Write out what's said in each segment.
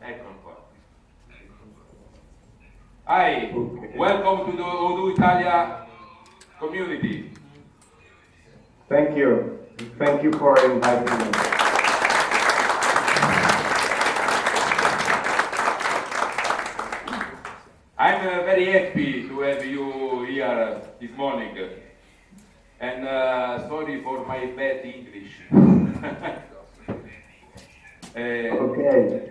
Eccolo qua. Hi, welcome to the Odoo Italia community. Thank you. Thank you for inviting me. I'm very happy to have you here this morning. And sorry for my bad English. Okay.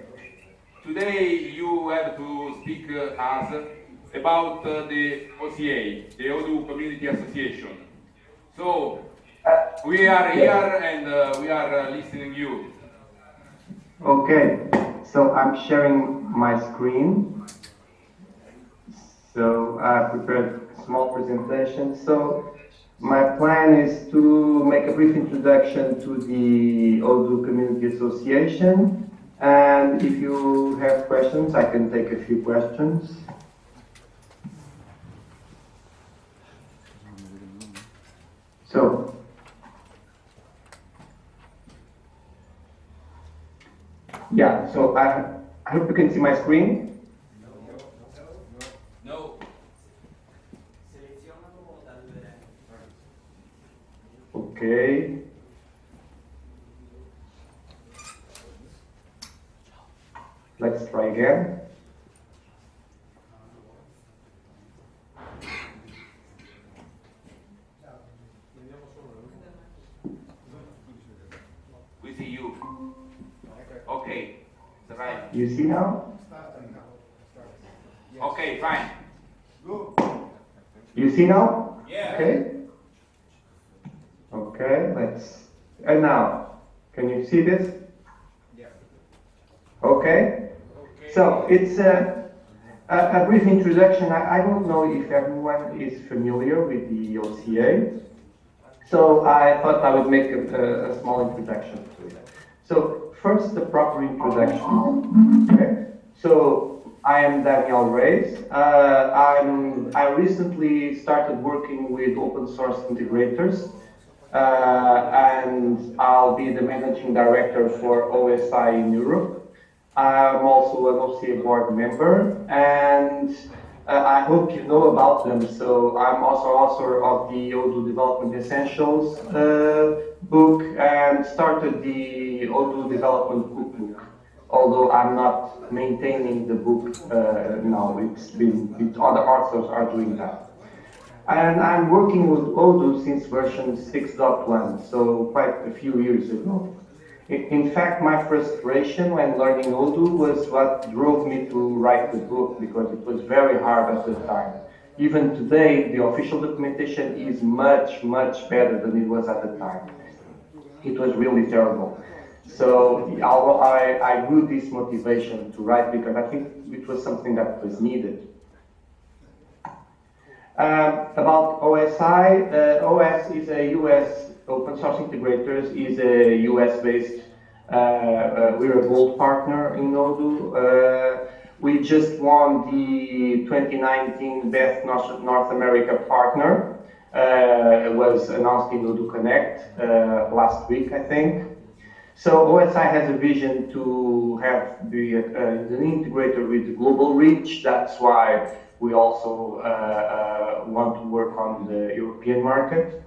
Today you have to speak us about the OCA, the Odoo Community Association. So we are here and we are listening to you. Okay. So I'm sharing my screen. So I prepared a small presentation. So my plan is to make a brief introduction to the Odoo Community Association. And if you have questions, I can take a few questions. So, yeah, so I hope you can see my screen. No. Okay. Let's try again. We see you. Okay. Right. You see now? Okay, fine. You see now? Yeah. Okay. Okay, and now, can you see this? Yeah. Okay. So it's a brief introduction. I don't know if everyone is familiar with the OCA. So I thought I would make a small introduction to it. So first, the proper introduction. Okay. So I am Daniel Reis. I recently started working with open source integrators, and I'll be the managing director for OSI in Europe. I'm also an OCA board member, and I hope you know about them. So I'm also author of the Odoo Development Essentials book, and started the Odoo Development Cookbook. Although I'm not maintaining the book now, other authors are doing that. And I'm working with Odoo since version 6.1, so quite a few years ago. In fact, my frustration when learning Odoo was what drove me to write the book, because it was very hard at the time. Even today, the official documentation is much, much better than it was at the time. It was really terrible. So I grew this motivation to write because I think it was something that was needed. About OSI, OS is a US open source integrators, is a US-based, we're a gold partner in Odoo. We just won the 2019 Best North America Partner. It was announced in Odoo Connect last week, I think. So OSI has a vision to have the an integrator with global reach. That's why we also want to work on the European market.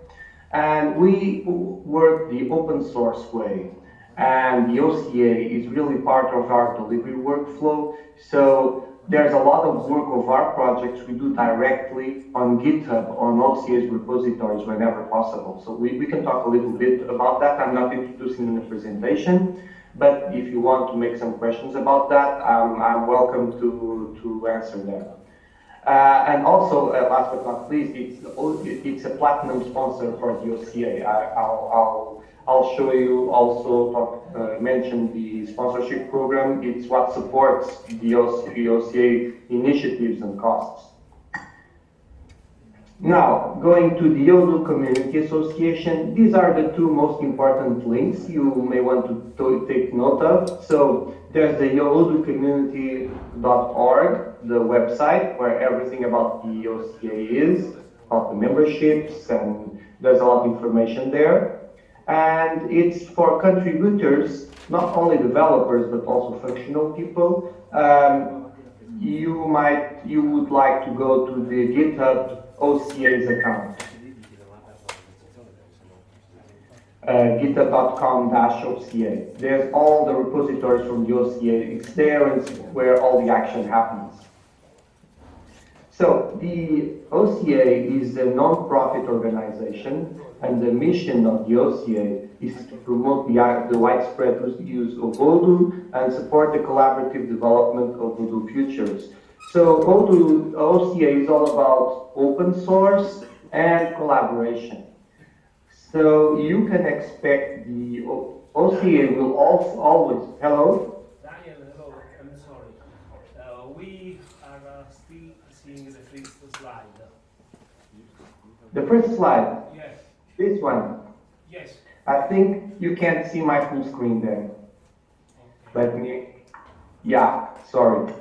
And we work the open source way. And the OCA is really part of our delivery workflow. So there's a lot of work of our projects we do directly on GitHub, on OCA's repositories whenever possible. So we can talk a little bit about that. I'm not introducing in the presentation, but if you want to make some questions about that, I'm welcome to answer them. And also, last but not least, it's a platinum sponsor for the OCA. I'll show you also, mention the sponsorship program. It's what supports the OCA initiatives and costs. Now, going to the Odoo Community Association, these are the two most important links you may want to take note of. So there's the odoocommunity.org, the website where everything about the OCA is, about the memberships, and there's a lot of information there. And it's for contributors, not only developers, but also functional people. You would like to go to the GitHub OCA's account. github.com/OCA. There's all the repositories from the OCA. It's there, and it's where all the action happens. So the OCA is a non-profit organization, and the mission of the OCA is to promote the widespread use of Odoo and support the collaborative development of Odoo futures. So Odoo OCA is all about open source and collaboration. So you can expect the OCA will also always, hello? Daniel, hello, I'm sorry. We are still seeing the first slide. The first slide, Yes. this one. Yes. I think you can't see my full screen there. Okay. Yeah, sorry.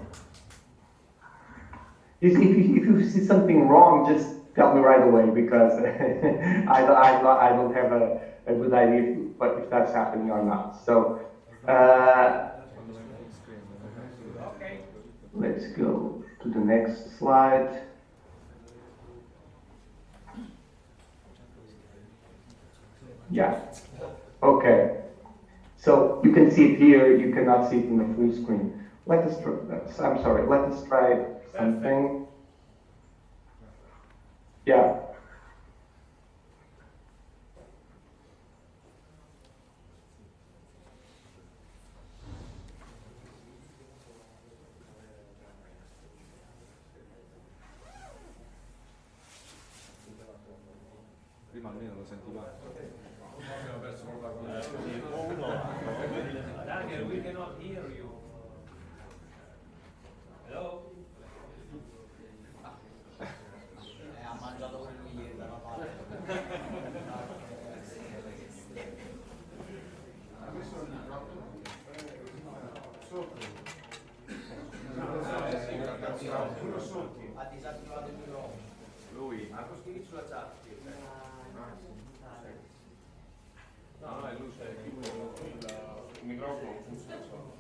If you see something wrong, just tell me right away, because I don't have a good idea if that's happening or not. So Okay. let's go to the next slide. Yeah. Okay. So you can see it here. You cannot see it in the full screen. Let us try something. Yeah. Prima almeno lo sentivamo. Daniel, we cannot hear you. Hello? Ha mangiato pure lui ieri dalla parte. Ha disattivato il microfono. Lui? Ha scritto sulla chat. No, è lui, il microfono funziona solo.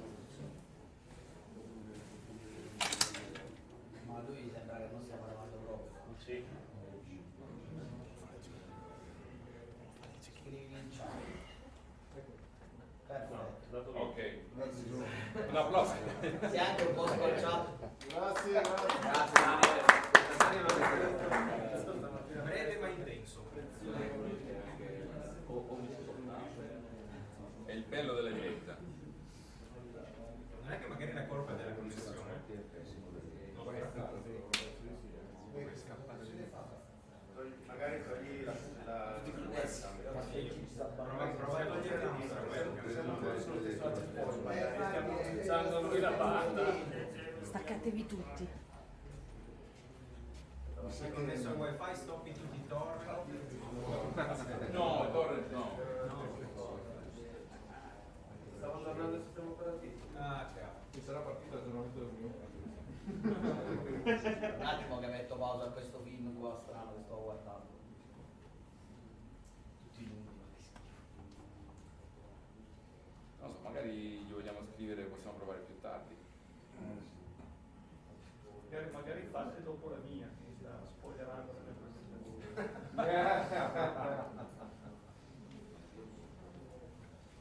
Ma lui sembra che non stia parlando proprio. Sì. Scrivi in chat. Perfetto. Ok. Un applauso. Sei anche un po' scocciato. Grazie. Grazie Daniele. Breve ma intenso. È il bello della diretta. Non è che magari la colpa è della connessione. Magari togli la differenza. Prova a togliere la nostra stiamo usando lui la banda. Staccatevi tutti. Se connesso al wifi stoppi tutti i torrent. No, torrent no. Stavo tornando al sistema operativo. Ah, chiaro. Ci sarà partita aggiornamento del mio. Un attimo che metto pausa a questo film qua strano che sto guardando. Tutti i numeri. Non so, magari gli vogliamo scrivere, possiamo provare più tardi. Magari fate dopo la mia, che sta spoilerando le presentazioni.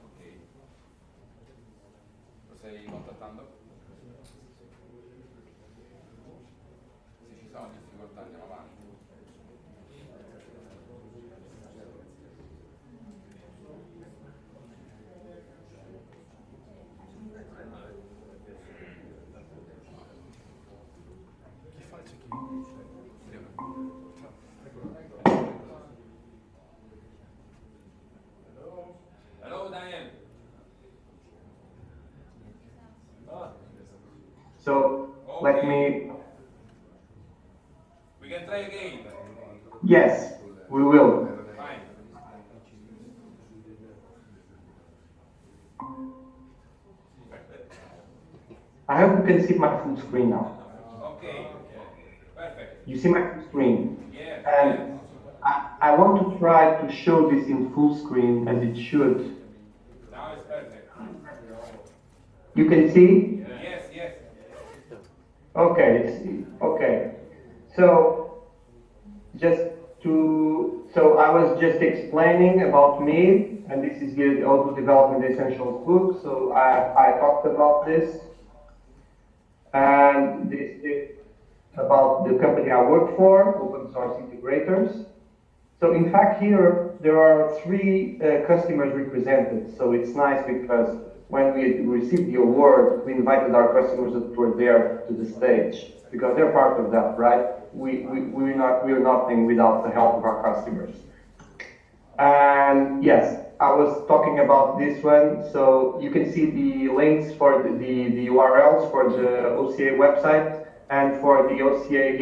Ok. Lo stai contattando? Se ci sono difficoltà andiamo avanti. Hello Daniel. So let me. We can try again. Yes, we will. Fine. I hope you can see my full screen now. Okay. Perfect. You see my full screen, Yeah. and I want to try to show this in full screen as it should. Now it's perfect. You can see? Yes, yes. Okay, okay. So, so I was just explaining about me, and this is the Odoo Development Essentials book. So I talked about this, and this is about the company I work for, Open Source Integrators. So in fact here, there are 3 customers represented. So it's nice because when we received the award, we invited our customers that were there to the stage because they're part of that, right? We're nothing without the help of our customers. And yes, I was talking about this one. So you can see the links for the URLs for the OCA website and for the OCA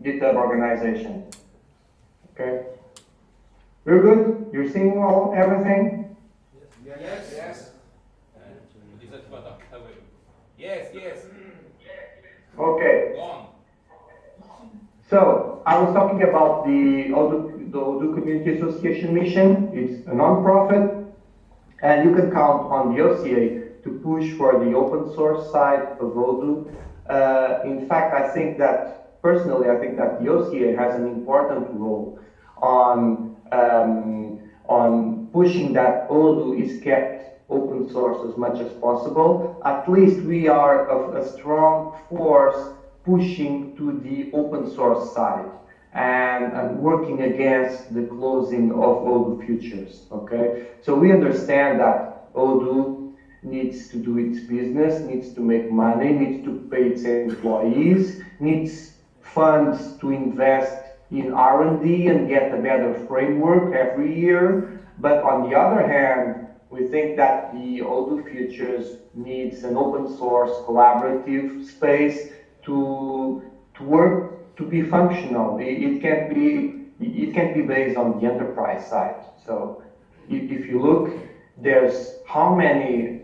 GitHub organization. Okay, we're good. You're seeing everything. Yes, yes. Yes, yes. Okay. Go on. So I was talking about the Odoo Community Association mission. It's a non-profit, and you can count on the OCA to push for the open source side of Odoo. In fact, personally, I think that the OCA has an important role on pushing that Odoo is kept open source as much as possible. At least we are a strong force pushing to the open source side and working against the closing of Odoo futures. Okay, so we understand that Odoo needs to do its business, needs to make money, needs to pay its employees, needs funds to invest in R&D and get a better framework every year. But on the other hand, we think that the Odoo Futures needs an open source collaborative space to work, to be functional. It can't be based on the enterprise side. So if you look, there's how many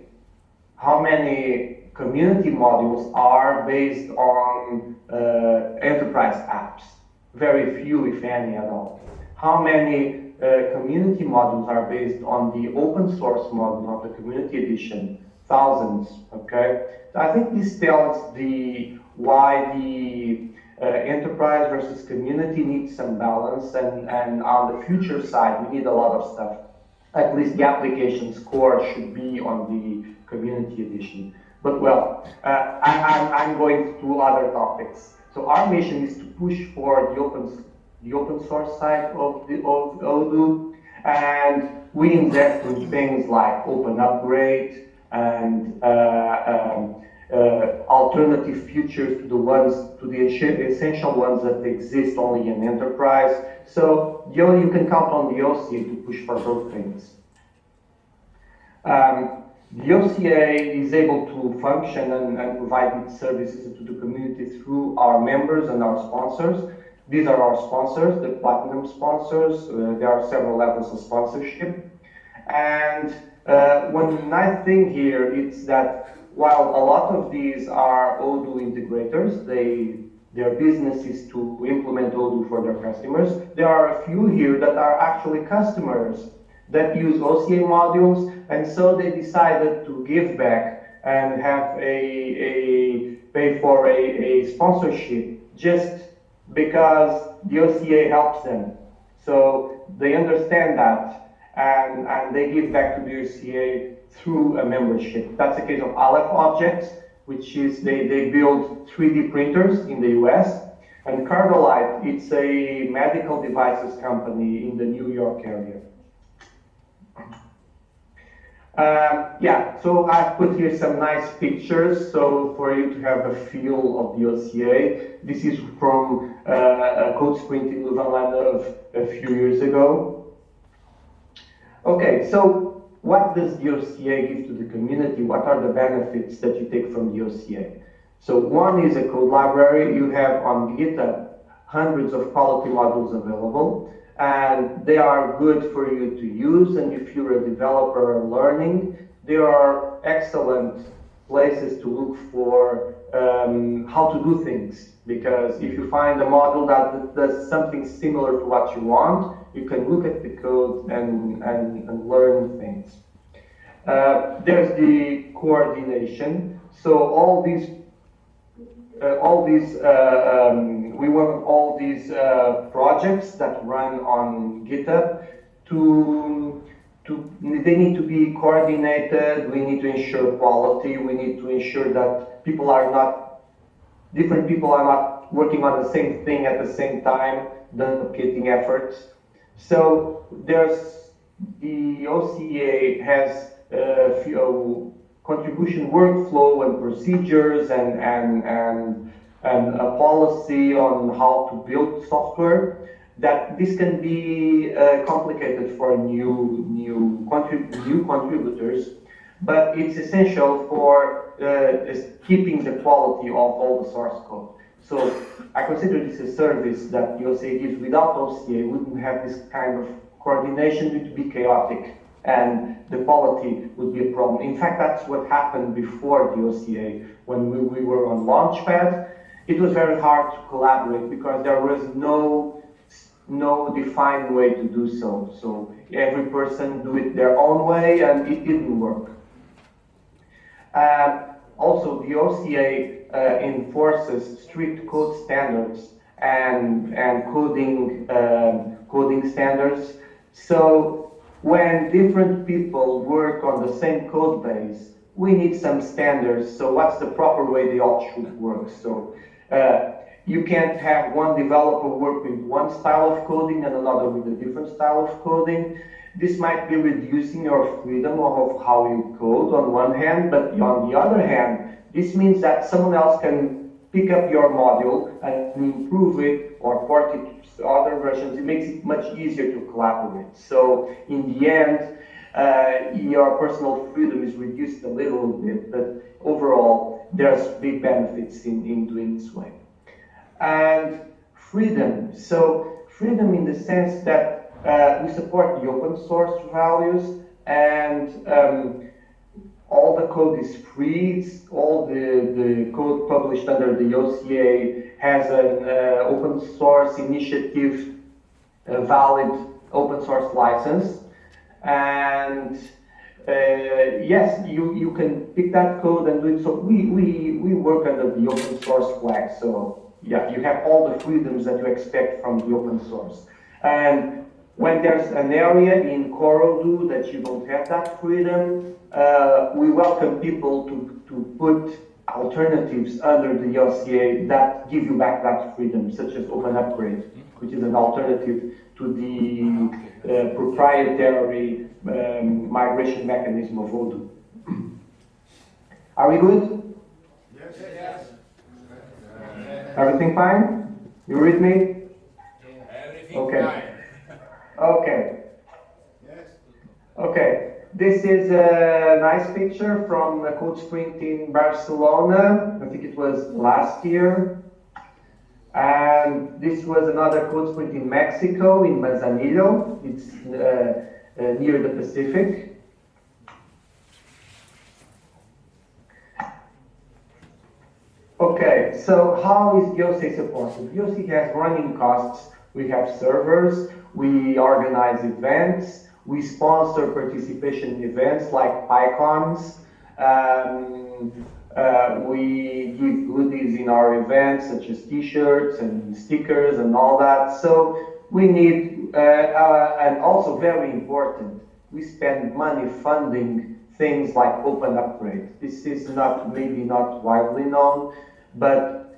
community modules are based on enterprise apps? Very few, if any at all. How many community modules are based on the open source module of the community edition? Thousands, okay? So I think this tells why the enterprise versus community needs some balance, and on the future side, we need a lot of stuff. At least the application's core should be on the community edition. But well, I'm going to other topics. So our mission is to push for the open source side of Odoo, and we invest in things like open upgrade and alternative features to the essential ones that exist only in enterprise. So you can count on the OCA to push for those things. The OCA is able to function and provide its services to the community through our members and our sponsors. These are our sponsors, the platinum sponsors. There are several levels of sponsorship. And one nice thing here is that while a lot of these are Odoo integrators, their business is to implement Odoo for their customers, there are a few here that are actually customers that use OCA modules, and so they decided to give back and have pay for a sponsorship just because the OCA helps them. So they understand that, and they give back to the OCA through a membership. That's the case of Aleph Objects, which is they build 3D printers in the US, and Cardolite, it's a medical devices company in the New York area. So I've put here some nice pictures, so for you to have a feel of the OCA. This is from a code sprint in Louvain of a few years ago. Okay, so what does the OCA give to the community? What are the benefits that you take from the OCA? So one is a code library. You have on GitHub hundreds of quality modules available, and they are good for you to use. And if you're a developer learning, they are excellent places to look for how to do things. Because if you find a model that does something similar to what you want, you can look at the code and learn things. There's the coordination. So all these we work on all these projects that run on GitHub they need to be coordinated. We need to ensure quality. We need to ensure that different people are not working on the same thing at the same time, duplicating efforts. So there's the OCA has contribution workflow and procedures and a policy on how to build software. That this can be complicated for new contributors, but it's essential for keeping the quality of all the source code. So I consider this a service that the OCA gives. Without OCA, we wouldn't have this kind of coordination. It would be chaotic, and the quality would be a problem. In fact, that's what happened before the OCA. When we were on Launchpad, it was very hard to collaborate because there was no defined way to do so. So every person do it their own way, and it didn't work. Also, the OCA enforces strict code standards and coding standards. So when different people work on the same code base, we need some standards. So what's the proper way they all should work? So you can't have one developer work with one style of coding and another with a different style of coding. This might be reducing your freedom of how you code on one hand, but on the other hand, this means that someone else can pick up your module and improve it or port it to other versions. It makes it much easier to collaborate. So in the end, your personal freedom is reduced a little bit, but overall, there's big benefits in doing this way. And freedom. So freedom in the sense that we support the open source values, and all the code is free. All the code published under the OCA has an open source initiative, a valid open source license. And yes, you can pick that code and do it. So we work under the open source flag. So yeah, you have all the freedoms that you expect from the open source. And when there's an area in core Odoo that you don't have that freedom, we welcome people to put alternatives under the OCA that give you back that freedom, such as Open Upgrade, which is an alternative to the proprietary migration mechanism of Odoo. Are we good? Yes. Everything fine? You read me? Everything Okay. fine. Okay. Yes. Okay. This is a nice picture from a code sprint in Barcelona. I think it was last year. And this was another code sprint in Mexico, in Manzanillo. It's near the Pacific. Okay, so how is the OCA supported? The OCA has running costs. We have servers, we organize events, we sponsor participation in events like PyCons. We give goodies in our events such as t-shirts and stickers and all that. So we need, and also very important, we spend money funding things like Open Upgrade. This is maybe not widely known, but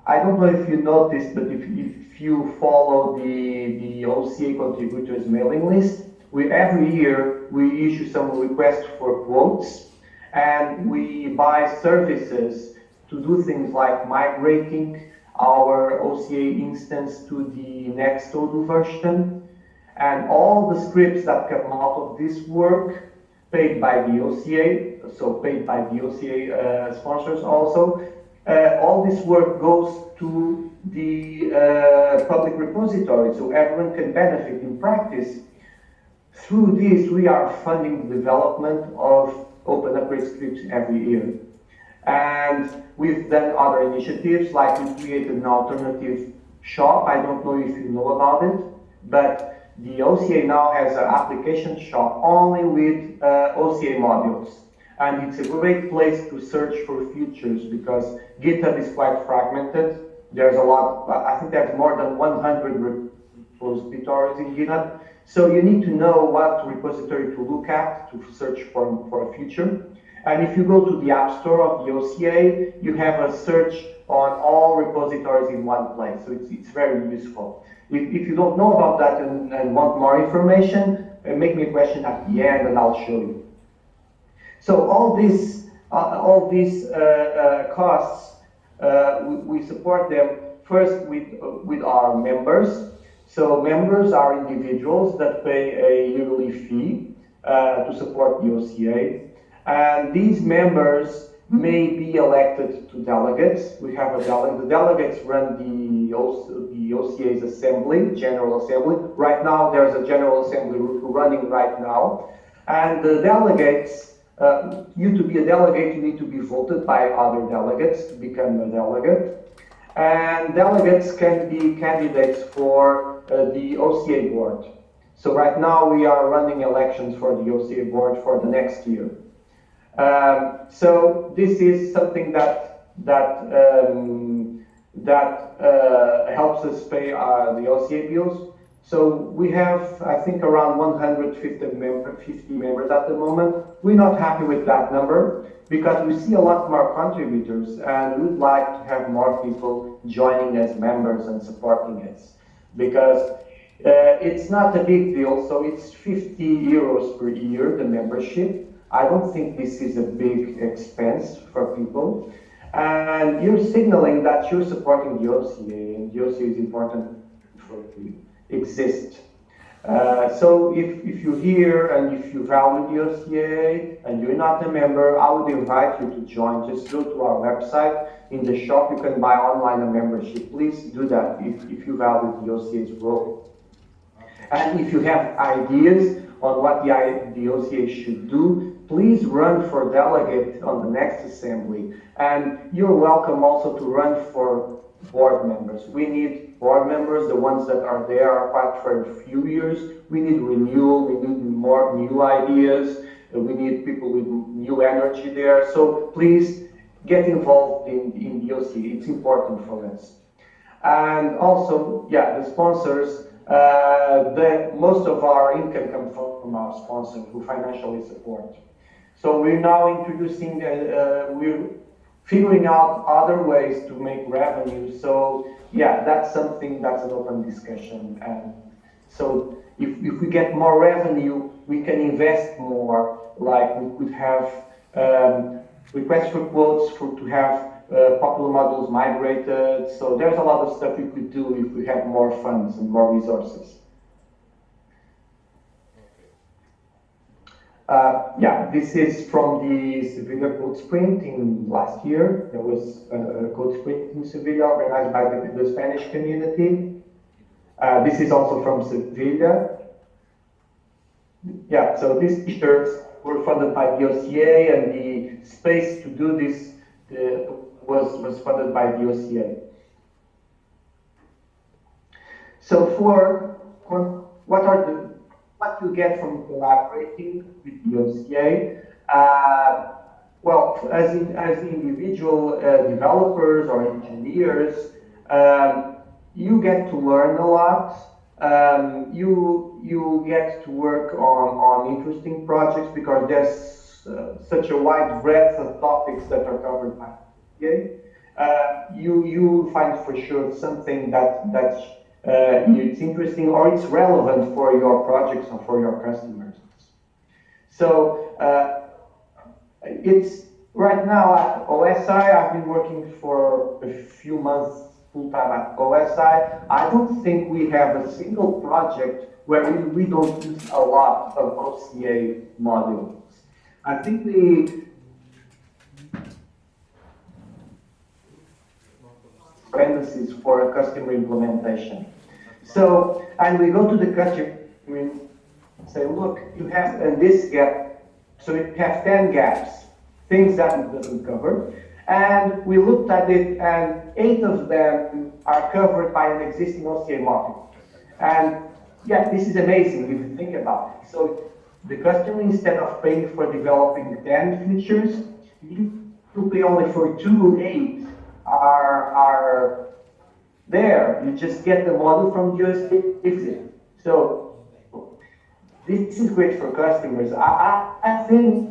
I don't know if you noticed, but if you follow the OCA contributors mailing list, every year we issue some requests for quotes, and we buy services to do things like migrating our OCA instance to the next Odoo version, and all the scripts that come out of this work, paid by the OCA, so paid by the OCA sponsors also, all this work goes to the public repository, so everyone can benefit in practice. Through this, we are funding the development of open upgrade scripts every year. And we've done other initiatives, like we created an alternative shop. I don't know if you know about it, but the OCA now has an application shop only with OCA modules. And it's a great place to search for features because GitHub is quite fragmented. There's a lot, I think there's more than 100 repositories in GitHub. So you need to know what repository to look at to search for a feature. And if you go to the App Store of the OCA, you have a search on all repositories in one place. So it's very useful. If you don't know about that and want more information, make me a question at the end and I'll show you. So all these costs, we support them first with our members. So members are individuals that pay a yearly fee to support the OCA. And these members may be elected to delegates. We have a delegate. The delegates run the OCA's assembly, General Assembly. Right now, there's a General Assembly running right now. And the delegates, you to be a delegate, you need to be voted by other delegates to become a delegate. And delegates can be candidates for the OCA board. So right now, we are running elections for the OCA board for the next year. So this is something that helps us pay the OCA bills. So we have, I think, around 150 members at the moment. We're not happy with that number because we see a lot more contributors and we would like to have more people joining as members and supporting us because it's not a big deal. So it's 50 euros per year, the membership. I don't think this is a big expense for people. And you're signaling that you're supporting the OCA, and the OCA is important for you to exist. So if you're here and if you value the OCA and you're not a member, I would invite you to join. Just go to our website. In the shop, you can buy online a membership. Please do that if you value the OCA's role. And if you have ideas on what the OCA should do, please run for delegate on the next assembly. And you're welcome also to run for board members. We need board members, the ones that are there are quite for a few years. We need renewal, we need more new ideas, we need people with new energy there. So please get involved in the OCA, it's important for us. And also, yeah, the sponsors, most of our income comes from our sponsors who financially support. So we're now introducing, we're figuring out other ways to make revenue. So yeah, that's something that's an open discussion. And so if we get more revenue, we can invest more. Like we could have requests for quotes to have popular models migrated. So there's a lot of stuff we could do if we had more funds and more resources. Yeah, this is from the Sevilla Code Sprint in last year. There was a code sprint in Sevilla organized by the Spanish community. This is also from Sevilla. Yeah, so these t-shirts were funded by the OCA, and the space to do this was funded by the OCA. So what you get from collaborating with the OCA? Well, as individual developers or engineers, you get to learn a lot. You get to work on interesting projects because there's such a wide breadth of topics that are covered by the OCA. You find for sure something that it's interesting or it's relevant for your projects or for your customers. So it's right now at OSI. I've been working for a few months full-time at OSI. I don't think we have a single project where we don't use a lot of OCA modules. I think dependencies for a customer implementation. So, and we go to the customer and say, look, you have, and this gets So it has 10 gaps, things that it doesn't cover. And we looked at it, and 8 of them are covered by an existing OCA module. And yeah, this is amazing if you think about it. So the customer, instead of paying for developing 10 features, you pay only for 2 8 are there. You just get the model from just fix it. So this is great for customers. I think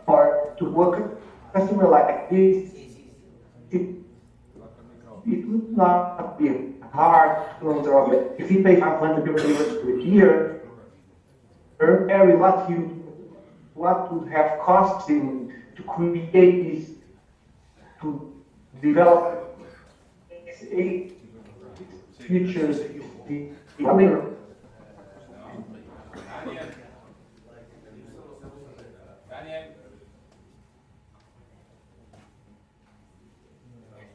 for to work with a customer like this, it would not be hard to absorb it. If you pay 500 euros per year, very what would have cost him to create this, to develop these 8 features. I mean,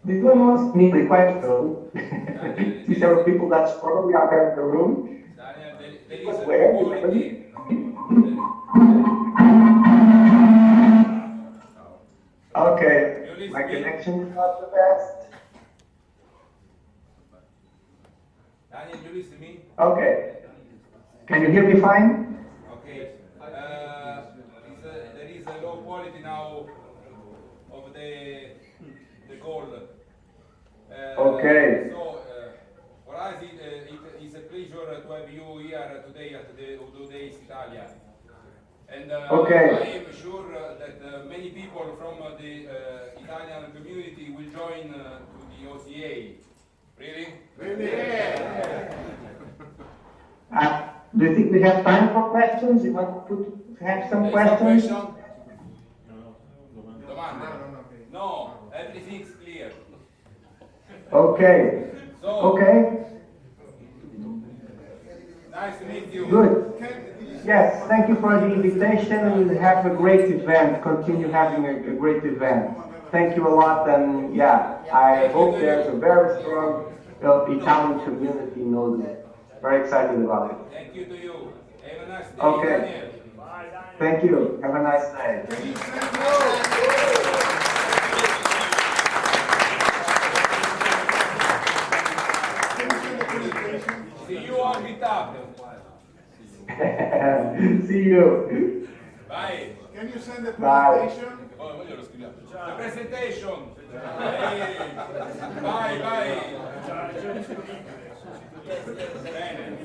this one was nearly quite cool. See several people that probably are there in the room. Daniel, there is a Where? quality. Okay, my connection is not the best. Daniel, you listen to me? Okay. Can you hear me fine? Okay. There is a low quality now of the call. Okay. So, for us, it is a pleasure to have you here today at the Odoo Days Italia. And Okay. I am sure that many people from the Italian community will join to the OCA. Really? Do you think we have time for questions? You want to have some questions? Domande? No, everything's clear. Okay. So, Okay. nice to meet you. Good. Yes, thank you for the invitation, and we'll have a great event. Continue having a great event. Thank you a lot, and yeah, I hope there's a very strong Italian community in Odoo. Very excited about it. Thank you to you. Have a nice day, Okay. Daniel. Thank you. Have a nice day. See you on Meetup. See you. Bye. Can you send the Bye. presentation? Oh, voglio lo scrivere. The presentation. Hey. Bye, bye. Bene.